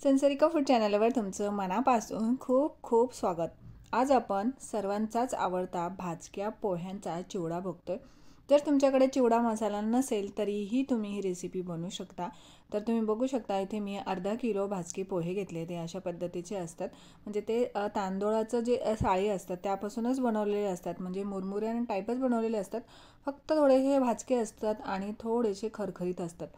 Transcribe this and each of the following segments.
सेन्सरिका food चॅनलवर तुमचं मनापासून खूप खूप स्वागत. आज आपण सर्वांचाच आवडता भाजक्या पोह्यांचा चिवडा बघतोय. जर तुमच्याकडे चिवडा मसाला नसेल तरीही तुम्ही ही रेसिपी बनवू शकता. तर तुम्ही बघू शकता इथे मी अर्धा किलो भाजके पोहे घेतले. ते अशा पद्धतीचे असतात, म्हणजे ते तांदूळाचं जे साळी असतात त्यापासूनच बनवलेले असतात, म्हणजे मुरमुऱ्याने टाईपच बनवलेले असतात. फक्त थोडेसे भाजके असतात आणि थोडेसे खरखरीत असतात.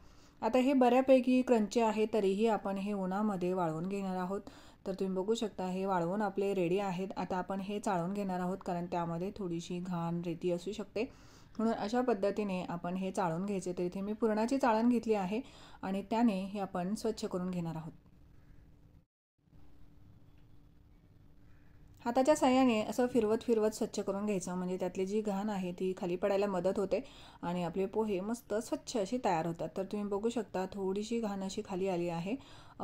आता हे बऱ्यापैकी क्रंची आहे, तरीही आपण हे उन्हामध्ये वाळवून घेणार आहोत. तर तुम्ही बघू शकता हे वाळवून आपले रेडी आहेत. आता आपण हे चाळून घेणार आहोत, कारण त्यामध्ये थोडीशी घाण रेती असू शकते, म्हणून अशा पद्धतीने आपण हे चाळून घ्यायचे. तर इथे मी पुरणाची चाळण घेतली आहे आणि त्याने हे आपण स्वच्छ करून घेणार आहोत. हाताच्या साह्याने असं फिरवत फिरवत स्वच्छ करून घ्यायचं, म्हणजे त्यातली जी घाण आहे ती खाली पडायला मदत होते आणि आपले पोहे मस्त स्वच्छ अशी तयार होतात. तर तुम्ही बघू शकता थोडीशी घाण अशी खाली आली आहे.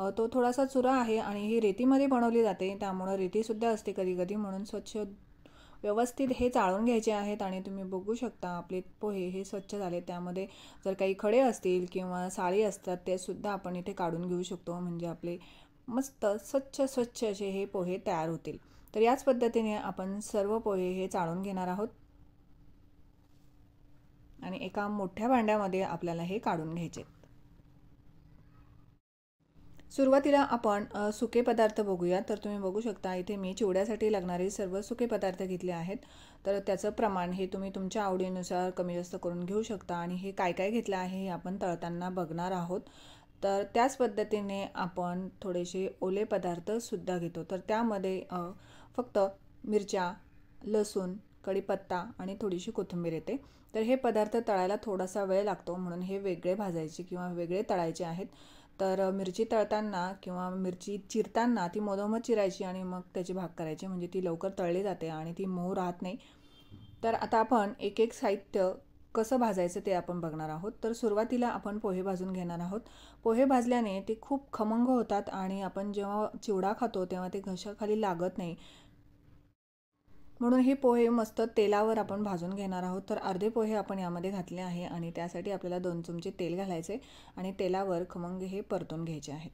तो थोडासा चुरा आहे आणि ही रेतीमध्ये बनवली जाते, त्यामुळं रेतीसुद्धा असते कधी कधी, म्हणून स्वच्छ व्यवस्थित हे चाळून घ्यायचे आहेत. आणि तुम्ही बघू शकता आपले पोहे हे स्वच्छ झाले. त्यामध्ये जर काही खडे असतील किंवा साळी असतात ते सुद्धा आपण इथे काढून घेऊ शकतो, म्हणजे आपले मस्त स्वच्छ स्वच्छ असे हे पोहे तयार होतील. तर याच पद्धतीने आपण सर्व पोहे हे चाळून घेणार आहोत आणि एका मोठ्या भांड्यामध्ये आपल्याला हे काढून घ्यायचे. सुरुवातीला आपण सुके पदार्थ बघूया. तर तुम्ही बघू शकता इथे मी चिवड्यासाठी लागणारे सर्व सुके पदार्थ घेतले आहेत. तर त्याचं प्रमाण हे तुम्ही तुमच्या आवडीनुसार कमी जास्त करून घेऊ शकता. आणि हे काय काय घेतलं आहे हे आपण तळताना बघणार आहोत. तर त्याच पद्धतीने आपण थोडेसे ओले पदार्थसुद्धा घेतो. तर त्यामध्ये फक्त मिरच्या, लसूण, कढीपत्ता आणि थोडीशी कोथिंबीर येते. तर हे पदार्थ तळायला थोडासा वेळ लागतो, म्हणून हे वेगळे भाजायचे किंवा वेगळे तळायचे आहेत. तर मिरची तळताना किंवा मिरची चिरताना ती मधोमध चिरायची आणि मग त्याचे भाग करायचे, म्हणजे ती लवकर तळली जाते आणि ती मऊ राहत नाही. तर आता आपण एक एक साहित्य कसं भाजायचं ते आपण बघणार आहोत. तर सुरुवातीला आपण पोहे भाजून घेणार आहोत. पोहे भाजल्याने ते खूप खमंग होतात आणि आपण जेव्हा चिवडा खातो तेव्हा ते घशाखाली लागत नाही, म्हणून हे पोहे मस्त तेलावर आपण भाजून घेणार आहोत. तर अर्धे पोहे आपण यामध्ये घातले आहे आणि त्यासाठी आपल्याला 2 चमचे तेल घालायचे आणि तेलावर खमंग हे परतून घ्यायचे आहेत.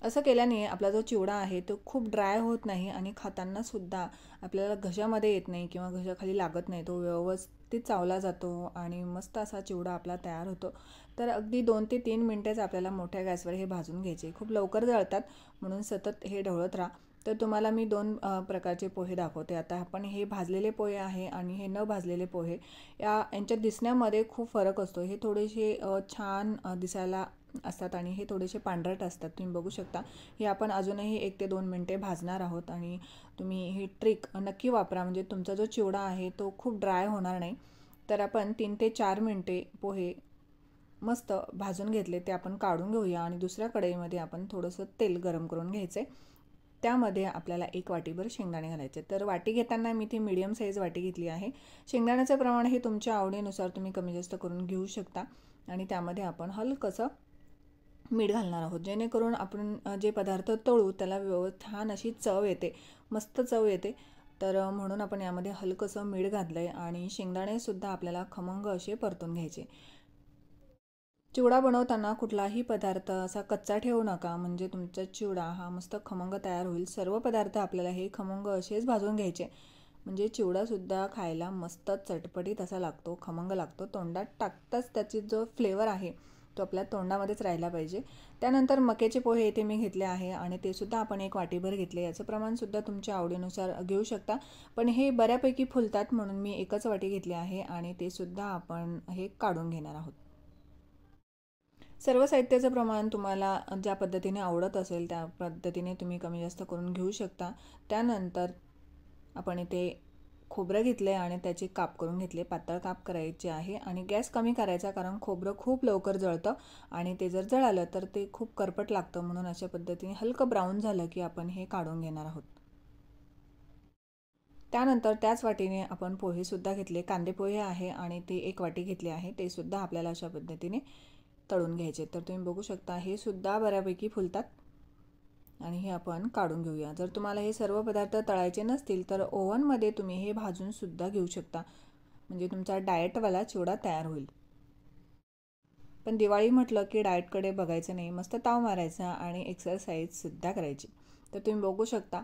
असं केल्याने आपला जो चिवडा आहे तो खूप ड्राय होत नाही आणि खाताना सुद्धा आपल्याला घशामध्ये येत नाही किंवा घशाखाली लागत नाही. तो व्यवस्थित चावला जातो आणि मस्त असा चिवडा आपला तयार होतो. तर अगदी 2 ते 3 मिनटेच आपल्याला मोठ्या गॅसवर हे भाजून घ्यायचे. खूप लवकर जळतात, म्हणून सतत हे ढवळत राहा. तर तुम्हाला मी 2 प्रकारचे पोहे दाखवते. आता आपण हे भाजलेले पोहे आहे आणि हे न भाजलेले पोहे यांच्यात दिसण्यामध्ये खूप फरक असतो. हे थोडेसे छान दिसायला असतात आणि हे थोडेसे पांढरट असतात. तुम्ही बघू शकता हे आपण अजूनही 1 ते 2 मिनटे भाजणार आहोत. आणि तुम्ही ही ट्रिक नक्की वापरा, म्हणजे तुमचा जो चिवडा आहे तो खूप ड्राय होणार नाही. तर आपण 3 ते 4 मिनटे पोहे मस्त भाजून घेतले, ते आपण काढून घेऊया. आणि दुसऱ्या कढईमध्ये आपण थोडंसं तेल गरम करून घ्यायचं आहे. त्यामध्ये आपल्याला 1 वाटीभर शेंगदाणे घालायचे. तर वाटी घेताना मी ती मीडियम साईज वाटी घेतली आहे. शेंगदाण्याचं प्रमाण हे तुमच्या आवडीनुसार तुम्ही कमी जास्त करून घेऊ शकता. आणि त्यामध्ये आपण हलकंसं मीठ घालणार आहोत, जेणेकरून आपण जे पदार्थ तळू त्याला छान अशी चव येते, मस्त चव येते. तर म्हणून आपण यामध्ये हलकंसं मीठ घातलं आहे. आणि शेंगदाणेसुद्धा आपल्याला खमंग असे परतून घ्यायचे. चिवडा बनवताना कुठलाही पदार्थ असा कच्चा ठेवू नका, म्हणजे तुमचा चिवडा हा मस्त खमंग तयार होईल. सर्व पदार्थ आपल्याला हे खमंग असेच भाजून घ्यायचे, म्हणजे चिवडासुद्धा खायला मस्त चटपटीत असा लागतो, खमंग लागतो. तोंडात टाकताच त्याची जो फ्लेवर आहे तो आपल्या तोंडामध्येच राहिला पाहिजे. त्यानंतर मक्याचे पोहे इथे मी घेतले आहे आणि ते सुद्धा आपण 1 वाटीभर घेतले. याचं प्रमाणसुद्धा तुमच्या आवडीनुसार घेऊ शकता, पण हे बऱ्यापैकी फुलतात म्हणून मी 1च वाटी घेतली आहे आणि ते सुद्धा आपण हे काढून घेणार आहोत. सर्व साहित्याचं प्रमाण तुम्हाला ज्या पद्धतीने आवडत असेल त्या पद्धतीने तुम्ही कमी जास्त करून घेऊ शकता. त्यानंतर आपण इथे खोबरं घेतले आणि त्याचे काप करून घेतले, पातळ काप करायचे आहे. आणि गॅस कमी करायचा, कारण खोबरं खूप लवकर जळतं आणि ते जर जळालं तर ते खूप करपट लागतं. म्हणून अशा पद्धतीने हलकं ब्राऊन झालं की आपण हे काढून घेणार आहोत. त्यानंतर त्याच वाटीने आपण पोहेसुद्धा घेतले, कांदे पोहे आहे आणि ते 1 वाटी घेतले आहे. ते सुद्धा आपल्याला अशा पद्धतीने तळून घ्यायचे. तर तुम्ही बघू शकता हे सुद्धा बऱ्यापैकी फुलतात आणि हे आपण काढून घेऊया. जर तुम्हाला हे सर्व पदार्थ तळायचे नसतील तर ओव्हनमध्ये तुम्ही हे भाजूनसुद्धा घेऊ शकता, म्हणजे तुमचा डाएटवाला चिवडा तयार होईल. पण दिवाळी म्हटलं की डाएटकडे बघायचं नाही, मस्त ताव मारायचा आणि एक्सरसाइजसुद्धा करायची. तर तुम्ही बघू शकता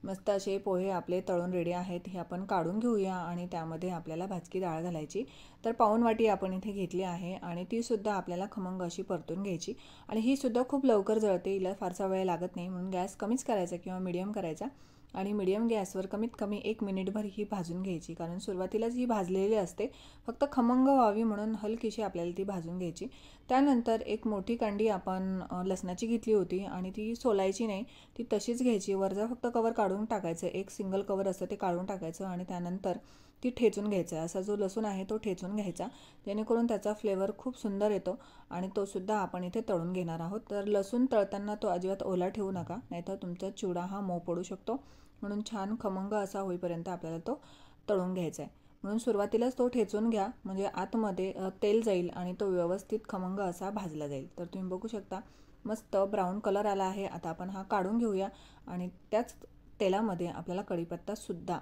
मस्त असे पोहे आपले तळून रेडी आहेत. हे आपण काढून घेऊया आणि त्यामध्ये आपल्याला भाजकी डाळ घालायची. तर पाऊण वाटी आपण इथे घेतली आहे आणि तीसुद्धा आपल्याला खमंग अशी परतून घ्यायची. आणि ही सुद्धा खूप लवकर जळते, हिला फारसा वेळ लागत नाही, म्हणून गॅस कमीच करायचा किंवा मीडियम करायचा आणि मीडियम गॅसवर कमीत कमी 1 मिनिटभर ही भाजून घ्यायची. कारण सुरुवातीलाच ही भाजलेली असते, फक्त खमंग व्हावी म्हणून हलकीशी आपल्याला ती भाजून घ्यायची. त्यानंतर एक मोठी कांडी आपण लसणाची घेतली होती आणि ती सोलायची नाही, ती तशीच घ्यायची. वरचा फक्त कवर काढून टाकायचं, एक सिंगल कवर असतं ते काढून टाकायचं आणि त्यानंतर ती ठेचून घ्यायचा. असा जो लसूण आहे तो ठेचून घ्यायचा, जेणेकरून त्याचा फ्लेवर खूप सुंदर येतो आणि तो सुद्धा आपण इथे तळून घेणार आहोत. तर लसूण तळताना तो अजिबात ओला ठेवू नका, नाहीतर तुमचा चिवडा हा मऊ पडू शकतो. म्हणून छान खमंग असा होईपर्यंत आपल्याला तो तळून घ्यायचा आहे. म्हणून सुरुवातीलाच तो ठेचून घ्या, म्हणजे आतमध्ये तेल जाईल आणि तो व्यवस्थित खमंग असा भाजला जाईल. तर तुम्ही बघू शकता मस्त ब्राऊन कलर आला आहे. आता आपण हा काढून घेऊया आणि त्याच तेलामध्ये आपल्याला कढीपत्तासुद्धा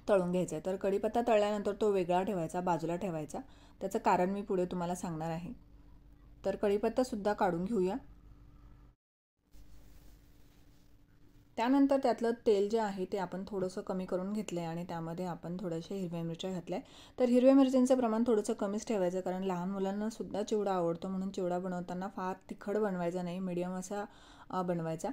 तळून घ्यायचा आहे. तर कढीपत्ता तळल्यानंतर तो वेगळा ठेवायचा, बाजूला ठेवायचा. त्याचं कारण मी पुढे तुम्हाला सांगणार आहे. तर कढीपत्तासुद्धा काढून घेऊया. त्यानंतर त्यातलं तेल जे आहे ते आपण थोडंसं कमी करून घेतलं आहे आणि त्यामध्ये आपण थोड्याशा हिरव्या मिरच्या घातल्या. तर हिरव्या मिरच्यांचं प्रमाण थोडंसं कमीच ठेवायचं, कारण लहान मुलांनासुद्धा चिवडा आवडतो. म्हणून चिवडा बनवताना फार तिखट बनवायचा नाही, मीडियम असा बनवायचा.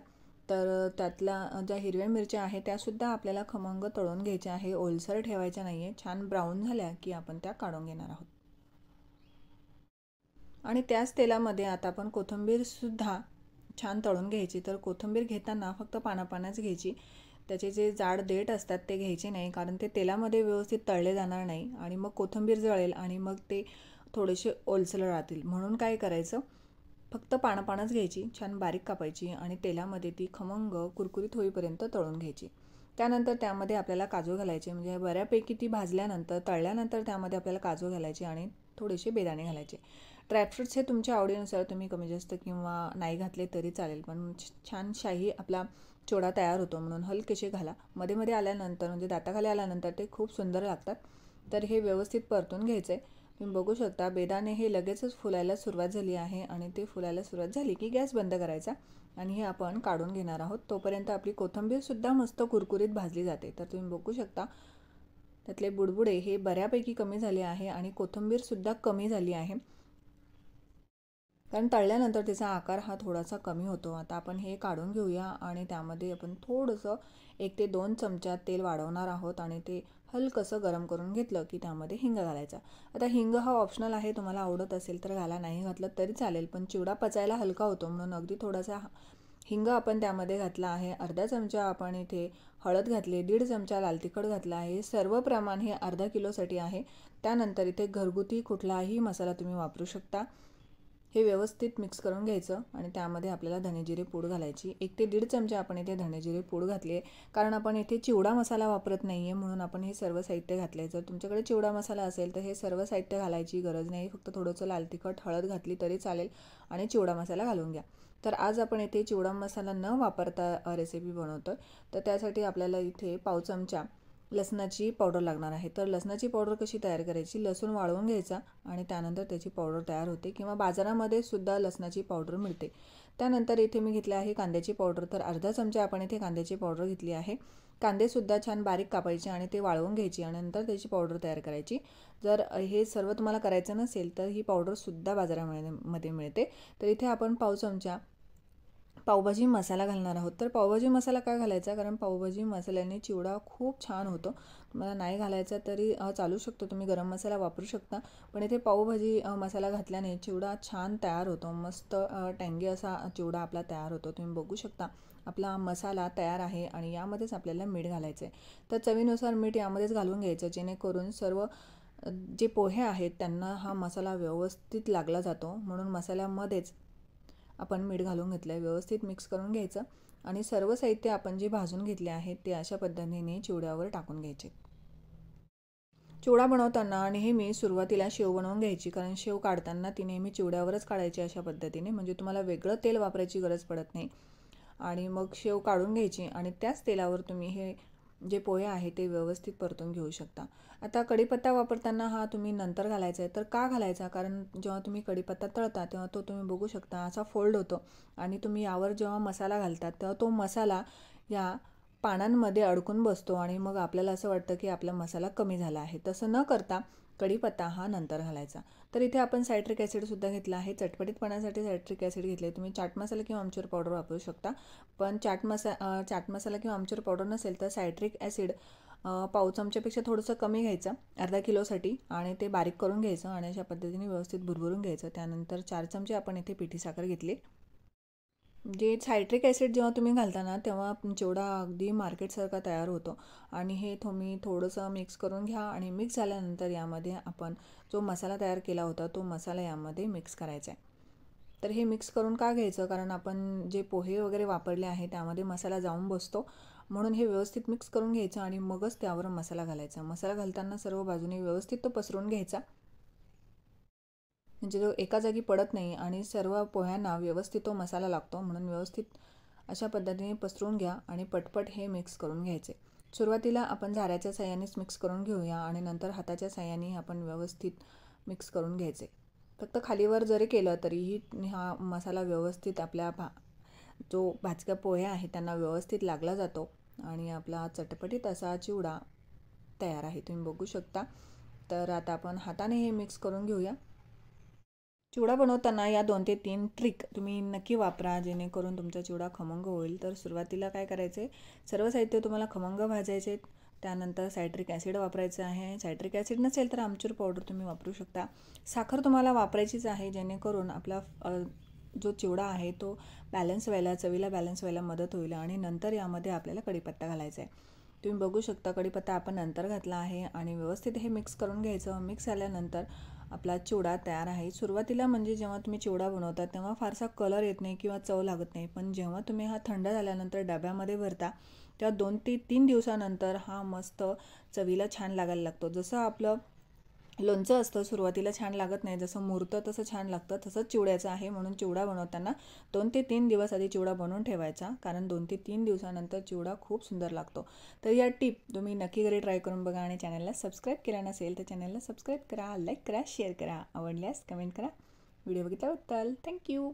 तर त्यातल्या ज्या हिरव्या मिरच्या आहेत त्यासुद्धा आपल्याला खमंग तळून घ्यायच्या आहे, ओलसर ठेवायच्या नाही आहे. छान ब्राऊन झाल्या की आपण त्या काढून घेणार आहोत. आणि त्याच तेलामध्ये आता आपण कोथिंबीरसुद्धा छान तळून घ्यायची. तर कोथिंबीर घेताना फक्त पानापानाच घ्यायची, त्याचे जे जाड देठ असतात ते घ्यायचे नाही, कारण ते तेलामध्ये व्यवस्थित तळले जाणार नाही आणि मग कोथिंबीर जळेल आणि मग ते थोडेसे ओलसर राहतील. म्हणून काय करायचं, फक्त पानापानच घ्यायची, छान बारीक कापायची आणि तेलामध्ये ती खमंग कुरकुरीत होईपर्यंत तळून घ्यायची. त्यानंतर त्यामध्ये आपल्याला काजू घालायचे, म्हणजे बऱ्यापैकी ती भाजल्यानंतर तळल्यानंतर त्यामध्ये आपल्याला काजू घालायचे आणि थोडेसे बेदाणे घालायचे. ड्रायफ्रूट्स हे तुमच्या आवडीनुसार तुम्ही कमी जास्त किंवा नाही घातले तरी चालेल, पण छान शाही आपला चिवडा तयार होतो, म्हणून हलकेसे घाला. मध्ये मध्ये आल्यानंतर म्हणजे दाताखाली आल्यानंतर ते खूप सुंदर लागतात. तर हे व्यवस्थित परतून घ्यायचं आहे. तुम्ही बघू शकता बेदाणे हे लगेचच फुलायला सुरुवात झाली आहे आणि ते फुलायला सुरुवात झाली की गॅस बंद करायचा आणि हे आपण काढून घेणार आहोत. तोपर्यंत आपली कोथिंबीरसुद्धा मस्त कुरकुरीत भाजली जाते. तर तुम्ही बघू शकता त्यातले बुडबुडे हे बऱ्यापैकी कमी झाले आहे आणि कोथिंबीरसुद्धा कमी झाली आहे, कारण तळल्यानंतर त्याचा आकार हा थोडासा कमी होतो. आता आपण हे काढून घेऊया आणि त्यामध्ये आपण थोडंसं 1 ते 2 चमचा तेल वाढवणार आहोत आणि ते हलकंसं गरम करून घेतलं की त्यामध्ये हिंग घालायचा. आता हिंग हा ऑप्शनल आहे, तुम्हाला आवडत असेल तर घाला, नाही घातलं तरी चालेल, पण चिवडा पचायला हलका होतो म्हणून अगदी थोडासा हिंग आपण त्यामध्ये घातला आहे. अर्धा चमचा आपण इथे हळद घातली, 1.5 चमचा लाल तिखट घातला आहे. सर्व प्रमाण हे अर्धा किलोसाठी आहे. त्यानंतर इथे घरगुती कुठलाही मसाला तुम्ही वापरू शकता. हे व्यवस्थित मिक्स करून घ्यायचं आणि त्यामध्ये आपल्याला धनेजिरे पूड घालायची. 1 ते 1.5 चमचे आपण इथे धनेजिरे पूड घातली आहे, कारण आपण इथे चिवडा मसाला वापरत नाही आहे, म्हणून आपण हे सर्व साहित्य घातलं आहे. जर तुमच्याकडे चिवडा मसाला असेल तर हे सर्व साहित्य घालायची गरज नाही, फक्त थोडंसं लाल तिखट हळद घातली तरी चालेल आणि चिवडा मसाला घालून घ्या. तर आज आपण इथे चिवडा मसाला न वापरता रेसिपी बनवतो. तर त्यासाठी आपल्याला इथे पाव चमचा लसणाची पावडर लागणार आहे. तर लसणाची पावडर कशी तयार करायची, लसूण वाळवून घ्यायचा आणि त्यानंतर त्याची पावडर तयार होते, किंवा बाजारामध्ये सुद्धा लसणाची पावडर मिळते. त्यानंतर इथे मी घेतली आहे कांद्याची पावडर. तर अर्धा चमचा आपण इथे कांद्याची पावडर घेतली आहे. कांदेसुद्धा छान बारीक कापायचे आणि ते वाळवून घ्यायची आणि नंतर त्याची पावडर तयार करायची. जर हे सर्व तुम्हाला करायचं नसेल तर ही पावडरसुद्धा बाजारामध्ये मिळते. तर इथे आपण पाव चमचा पावभाजी मसाला घालणार आहोत. तर पावभाजी मसाला काय घालायचा, कारण पावभाजी मसाल्याने चिवडा खूप छान होतो. तुम्हाला नाही घालायचा तरी चालू शकतो, तुम्ही गरम मसाला वापरू शकता, पण इथे पावभाजी मसाला घातल्याने चिवडा छान तयार होतो. मस्त टँगी असा चिवडा आपला तयार होतो. तुम्ही बघू शकता आपला मसाला तयार आहे आणि यामध्येच आपल्याला मीठ घालायचं आहे. तर चवीनुसार मीठ यामध्येच घालून घ्यायचं, जेणेकरून सर्व जे पोहे आहेत त्यांना हा मसाला व्यवस्थित लागला जातो, म्हणून मसाल्यामध्येच आपण मीठ घालून घेतलं आहे. व्यवस्थित मिक्स करून घ्यायचं आणि सर्व साहित्य आपण जे भाजून घेतले आहेत ते अशा पद्धतीने चिवड्यावर टाकून घ्यायचे. चिवडा बनवताना नेहमी सुरुवातीला शेव बनवून घ्यायची, कारण शेव काढताना ती नेहमी चिवड्यावरच काढायची अशा पद्धतीने, म्हणजे तुम्हाला वेगळं तेल वापरायची गरज पडत नाही. आणि मग शेव काढून घ्यायची आणि त्याच तेलावर तुम्ही हे जे पोहे आहे ते व्यवस्थित परतून घेऊ शकता. आता कढीपत्ता वापरताना हा तुम्ही नंतर घालायचा आहे. तर का घालायचा? कारण जेव्हा तुम्ही कढीपत्ता तळता तेव्हा तो तुम्ही बघू शकता असा फोल्ड होतो आणि तुम्ही यावर जेव्हा मसाला घालतात तेव्हा तो मसाला या पानांमध्ये अडकून बसतो आणि मग आपल्याला असं वाटतं की आपला मसाला कमी झाला आहे. तसं न करता कढीपत्ता हा नंतर घालायचा. तर इथे आपण सायट्रिक ॲसिडसुद्धा घेतला आहे. चटपटीतपणासाठी सायट्रिक ॲसिड घेतले. तुम्ही चाट मसाला किंवा आमचूर पावडर वापरू शकता. पण चाट मसाला किंवा आमचूर पावडर नसेल तर सायट्रिक ॲसिड पाव चमच्यापेक्षा थोडंसं कमी घ्यायचं अर्धा किलोसाठी आणि ते बारीक करून घ्यायचं आणि अशा पद्धतीने व्यवस्थित भुरभरून घ्यायचं. त्यानंतर 4 चमचे आपण इथे पिठी साखर घेतली. जे सायट्रिक ॲसिड जेव्हा तुम्ही घालता ना तेव्हा चिवडा अगदी मार्केटसारखा तयार होतो आणि हे तुम्ही थोडंसं मिक्स करून घ्या आणि मिक्स झाल्यानंतर यामध्ये आपण जो मसाला तयार केला होता तो मसाला यामध्ये मिक्स करायचा आहे. तर हे मिक्स करून का घ्यायचं? कारण आपण जे पोहे वगैरे वापरले आहे त्यामध्ये मसाला जाऊन बसतो, म्हणून हे व्यवस्थित मिक्स करून घ्यायचं आणि मगच त्यावर मसाला घालायचा. मसाला घालताना सर्व बाजूने व्यवस्थित तो पसरवून घ्यायचा, म्हणजे तो एका जागी पडत नाही आणि सर्व पोह्यांना व्यवस्थित तो मसाला लागतो. म्हणून व्यवस्थित अशा पद्धतीने पसरवून घ्या आणि पटपट हे मिक्स करून घ्यायचे. सुरुवातीला आपण झाऱ्याच्या साहाय्यानेच मिक्स करून घेऊया आणि नंतर हाताच्या साहाय्याने आपण व्यवस्थित मिक्स करून घ्यायचे. फक्त खालीवर जरी केलं तरीही हा मसाला व्यवस्थित आपल्या जो भाजक्या पोहे आहे त्यांना व्यवस्थित लागला जातो आणि आपला चटपटीत असा चिवडा तयार आहे. तुम्ही बघू शकता. तर आता आपण हाताने हे मिक्स करून घेऊया. चिवडा बनवताना या 2 ते 3 ट्रिक तुम्ही नक्की वापरा, जेणेकरून तुमचा चिवडा खमंग होईल. तर सुरुवातीला काय करायचे, सर्व साहित्य तुम्हाला खमंग भाजायचे. त्यानंतर सायट्रिक ॲसिड वापरायचं आहे. सायट्रिक ॲसिड नसेल तर आमचूर पावडर तुम्ही वापरू शकता. साखर तुम्हाला वापरायचीच आहे, जेणेकरून आपला जो चिवडा आहे तो बॅलन्स व्हायला, चवीला बॅलन्स व्हायला मदत होईल. आणि नंतर यामध्ये आपल्याला कढीपत्ता घालायचा आहे. तुम्ही बघू शकता कढीपत्ता आपण नंतर घातला आहे आणि व्यवस्थित हे मिक्स करून घ्यायचं. मिक्स झाल्यानंतर आपला चिवडा तयार आहे. सुरुवातीला म्हणजे जेव्हा तुम्ही चिवडा बनवता तेव्हा फारसा कलर येत नाही किंवा चव लागत नाही, पण जेव्हा तुम्ही हा थंड झाल्यानंतर डब्यामध्ये भरता तेव्हा 2 ते 3 दिवसानंतर हा मस्त चवीला छान लागायला लागतो. जसं आपलं लोणचं असतं, सुरुवातीला छान लागत नाही, जसं मुरतं तसं छान लागतं, तसंच चिवड्याचं आहे. म्हणून चिवडा बनवताना 2 ते 3 दिवस आधी चिवडा बनवून ठेवायचा, कारण 2 ते 3 दिवसानंतर चिवडा खूप सुंदर लागतो. तर या टिप तुम्ही नक्की घरी ट्राय करून बघा आणि चॅनलला सबस्क्राईब केला नसेल तर चॅनलला सबस्क्राईब करा, लाईक करा, शेअर करा, आवडल्यास कमेंट करा. व्हिडिओ बघितल्याबद्दल थँक्यू.